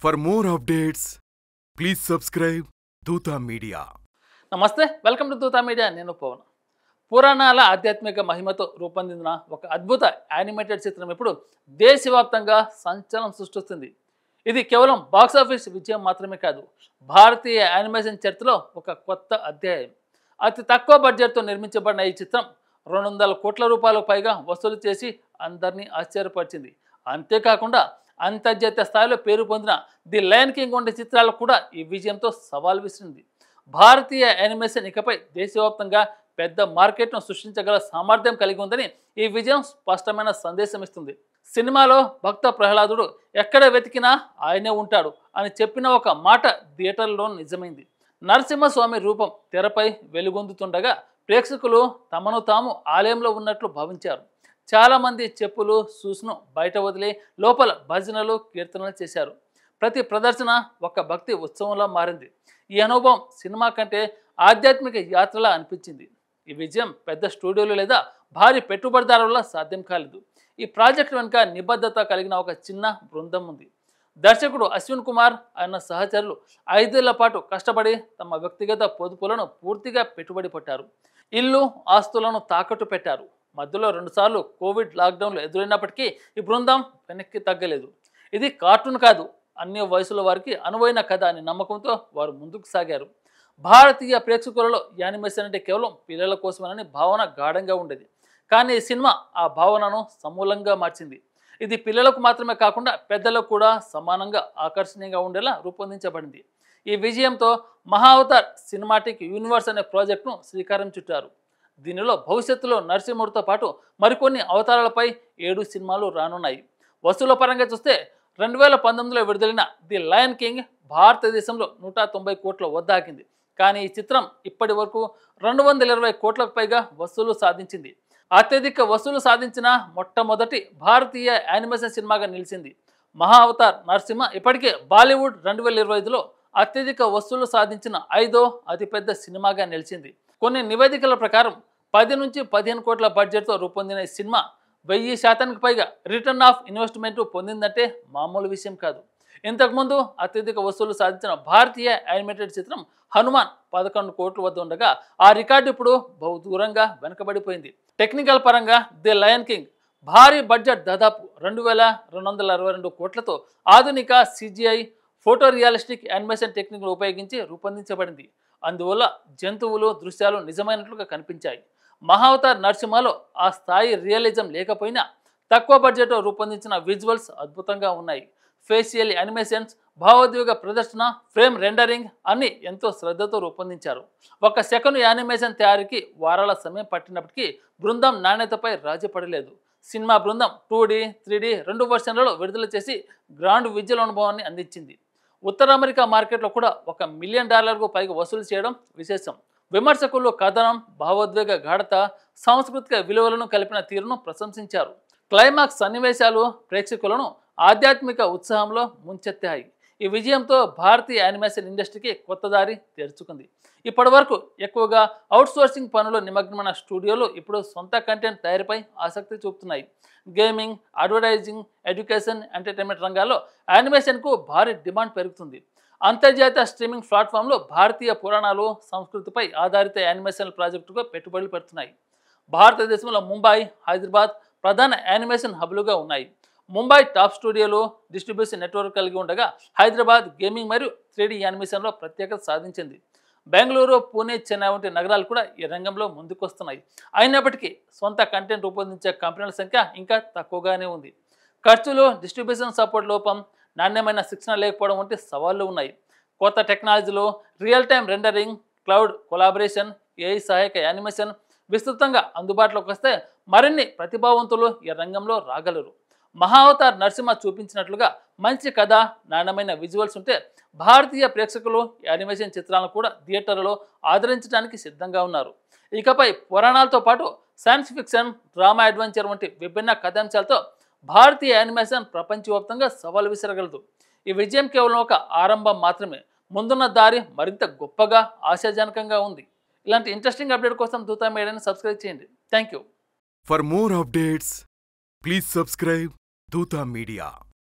For more updates, please subscribe Dutta Media. నమస్తే welcome to Dootha media. నేను పవన్. పురాణాల ఆధ్యాత్మిక మహిమతో రూపొందించిన ఒక అద్భుత యానిమేటెడ్ చిత్రం ఇప్పుడు దేశవ్యాప్తంగా సంచలనం సృష్టిస్తుంది. ఇది కేవలం బాక్సాఫీస్ విజయం మాత్రమే కాదు, భారతీయ యానిమేషన్ చరిత్రలో ఒక కొత్త అధ్యాయం. అతి తక్కువ బడ్జెట్తో నిర్మించబడిన ఈ చిత్రం 200 కోట్ల రూపాయలకు పైగా వసూలు చేసి అందరినీ ఆశ్చర్యపరిచింది. అంతేకాకుండా అంతర్జాతీయ స్థాయిలో పేరు పొందిన ది లయన్ కింగ్ వంటి చిత్రాలకు కూడా ఈ విజయంతో సవాల్ విసిరింది. భారతీయ యానిమేషన్ ఇకపై దేశవ్యాప్తంగా పెద్ద మార్కెట్ను సృష్టించగల సామర్థ్యం కలిగి ఉందని ఈ విజయం స్పష్టమైన సందేశం ఇస్తుంది. సినిమాలో భక్త ప్రహ్లాదుడు ఎక్కడ వెతికినా ఆయనే ఉంటాడు అని చెప్పిన ఒక మాట థియేటర్లో నిజమైంది. నరసింహస్వామి రూపం తెరపై వెలుగొందుతుండగా ప్రేక్షకులు తమను తాము ఆలయంలో ఉన్నట్లు భావించారు. చాలామంది చెప్పులు షూస్ను బయట వదిలి లోపల భజనలు కీర్తనలు చేశారు. ప్రతి ప్రదర్శన ఒక భక్తి ఉత్సవంలా మారింది. ఈ అనుభవం సినిమా కంటే ఆధ్యాత్మిక యాత్రలా అనిపించింది. ఈ విజయం పెద్ద స్టూడియోలు లేదా భారీ పెట్టుబడిదారుల సాధ్యం కాలేదు. ఈ ప్రాజెక్ట్ వెనుక నిబద్ధత కలిగిన ఒక చిన్న బృందం ఉంది. దర్శకుడు అశ్విన్ కుమార్ ఆయన సహచరులు 5 ఏళ్ల పాటు కష్టపడి తమ వ్యక్తిగత పొదుపులను పూర్తిగా పెట్టుబడి పెట్టారు. ఇల్లు ఆస్తులను తాకట్టు పెట్టారు. మధ్యలో 2 సార్లు కోవిడ్ లాక్డౌన్లు ఎదురైనప్పటికీ ఈ బృందం వెనక్కి తగ్గలేదు. ఇది కార్టూన్ కాదు, అన్ని వయసుల వారికి అనువైన కథ అని నమ్మకంతో వారు ముందుకు సాగారు. భారతీయ ప్రేక్షకులలో యానిమేషన్ అంటే కేవలం పిల్లల కోసమేనని భావన గాఢంగా ఉండేది. కానీ ఈ సినిమా ఆ భావనను సమూలంగా మార్చింది. ఇది పిల్లలకు మాత్రమే కాకుండా పెద్దలకు కూడా సమానంగా ఆకర్షణీయంగా ఉండేలా రూపొందించబడింది. ఈ విజయంతో మహావతార్ సినిమాటిక్ యూనివర్స్ అనే ప్రాజెక్టును శ్రీకారం చుట్టారు. దీనిలో భవిష్యత్తులో నరసింహుడితో పాటు మరికొన్ని అవతారాలపై 7 సినిమాలు రానున్నాయి. వసూల పరంగా చూస్తే 2019లో విడుదలైన ది లయన్ కింగ్ భారతదేశంలో 190 కోట్ల వద్ద ఆగింది. కానీ ఈ చిత్రం ఇప్పటి వరకు 220 కోట్లకు పైగా వసూలు సాధించింది. అత్యధిక వసూలు సాధించిన మొట్టమొదటి భారతీయ యానిమేషన్ సినిమాగా నిలిచింది. మహా అవతార్ నరసింహ ఇప్పటికే బాలీవుడ్ 2025లో అత్యధిక వసూలు సాధించిన 5వ అతిపెద్ద సినిమాగా నిలిచింది. కొన్ని నివేదికల ప్రకారం 10 నుంచి 15 కోట్ల బడ్జెట్తో రూపొందిన ఈ సినిమా 1000% పైగా రిటర్న్ ఆఫ్ ఇన్వెస్ట్మెంట్ పొందిందంటే మామూలు విషయం కాదు. ఇంతకుముందు అత్యధిక వసూలు సాధించిన భారతీయ యానిమేటెడ్ చిత్రం హనుమాన్ 11 కోట్ల వద్ద ఉండగా ఆ రికార్డు ఇప్పుడు బహు దూరంగా వెనకబడిపోయింది. టెక్నికల్ పరంగా ది లయన్ కింగ్ భారీ బడ్జెట్ దాదాపు 2262 కోట్లతో ఆధునిక CGI ఫోటో రియలిస్టిక్ యానిమేషన్ టెక్నిక్ను ఉపయోగించి రూపొందించబడింది. అందువల్ల జంతువులు దృశ్యాలు నిజమైనట్లుగా కనిపించాయి. మహావతార్ నరసింహలో ఆ స్థాయి రియలిజం లేకపోయినా తక్కువ బడ్జెట్లో రూపొందించిన విజువల్స్ అద్భుతంగా ఉన్నాయి. ఫేషియల్ యానిమేషన్స్, భావోద్వేగ ప్రదర్శన, ఫ్రేమ్ రెండరింగ్ అన్ని ఎంతో శ్రద్ధతో రూపొందించారు. 1 సెకను యానిమేషన్ తయారీకి వారాల సమయం పట్టినప్పటికీ బృందం నాణ్యతపై రాజీ పడలేదు. సినిమా బృందం 2D, 3D 2 వర్షన్లలో విడుదల చేసి గ్రాండ్ విజువల్ అనుభవాన్ని అందించింది. ఉత్తర అమెరికా మార్కెట్లో కూడా $1 మిలియన్ పైగా వసూలు చేయడం విశేషం. విమర్శకులు కథనం, భావోద్వేగ గాఢత, సాంస్కృతిక విలువలను కలిపిన తీరును ప్రశంసించారు. క్లైమాక్స్ సన్నివేశాలు ప్రేక్షకులను ఆధ్యాత్మిక ఉత్సాహంలో ముంచెత్తాయి. ఈ విజయంతో భారతీయ యానిమేషన్ ఇండస్ట్రీకి కొత్త దారి తెరుచుకుంది. ఇప్పటి వరకు ఎక్కువగా అవుట్సోర్సింగ్ పనులు నిమగ్నమైన స్టూడియోలు ఇప్పుడు సొంత కంటెంట్ తయారీపై ఆసక్తి చూపుతున్నాయి. గేమింగ్, అడ్వర్టైజింగ్, ఎడ్యుకేషన్, ఎంటర్టైన్మెంట్ రంగాల్లో యానిమేషన్కు భారీ డిమాండ్ పెరుగుతుంది. అంతర్జాతీయ స్ట్రీమింగ్ ప్లాట్ఫామ్లో భారతీయ పురాణాలు, సంస్కృతిపై ఆధారిత యానిమేషన్ ప్రాజెక్టుగా పెట్టుబడులు పెడుతున్నాయి. భారతదేశంలో ముంబై, హైదరాబాద్ ప్రధాన యానిమేషన్ హబ్లుగా ఉన్నాయి. ముంబై టాప్ స్టూడియోలు, డిస్ట్రిబ్యూషన్ నెట్వర్క్ కలిగి ఉండగా హైదరాబాద్ గేమింగ్ మరియు 3D యానిమేషన్లో ప్రత్యేకత సాధించింది. బెంగళూరు, పూణే, చెన్నై వంటి నగరాలు కూడా ఈ రంగంలో ముందుకొస్తున్నాయి. అయినప్పటికీ సొంత కంటెంట్ రూపొందించే కంపెనీల సంఖ్య ఇంకా తక్కువగానే ఉంది. ఖర్చులు, డిస్ట్రిబ్యూషన్ సపోర్ట్ లోపం, నాణ్యమైన శిక్షణ లేకపోవడం వంటి సవాళ్లు ఉన్నాయి. కొత్త టెక్నాలజీలు, real time rendering, cloud collaboration, AI సహాయక యానిమేషన్ విస్తృతంగా అందుబాటులోకి వస్తే మరిన్ని ప్రతిభావంతులు ఈ రంగంలో రాగలరు. మహావతార్ నరసింహ చూపించినట్లుగా మంచి కథ, నాణ్యమైన విజువల్స్ ఉంటే భారతీయ ప్రేక్షకులు యానిమేషన్ చిత్రాలను కూడా థియేటర్లో ఆదరించడానికి సిద్ధంగా ఉన్నారు. ఇకపై పురాణాలతో పాటు సైన్స్ ఫిక్షన్, డ్రామా, అడ్వెంచర్ వంటి విభిన్న కథాంశాలతో భారతీయ యానిమేషన్ ప్రపంచవ్యాప్తంగా సవాలు విసరగలదు. ఈ విజయం కేవలం ఒక ఆరంభం మాత్రమే. ముందున్న దారి మరింత గొప్పగా, ఆశాజనకంగా ఉంది. ఇలాంటి ఇంట్రెస్టింగ్ అప్డేట్ కోసం దూతా మీడియాని సబ్స్క్రైబ్ చేయండి. Thank you. For more updates, please subscribe Dutta Media.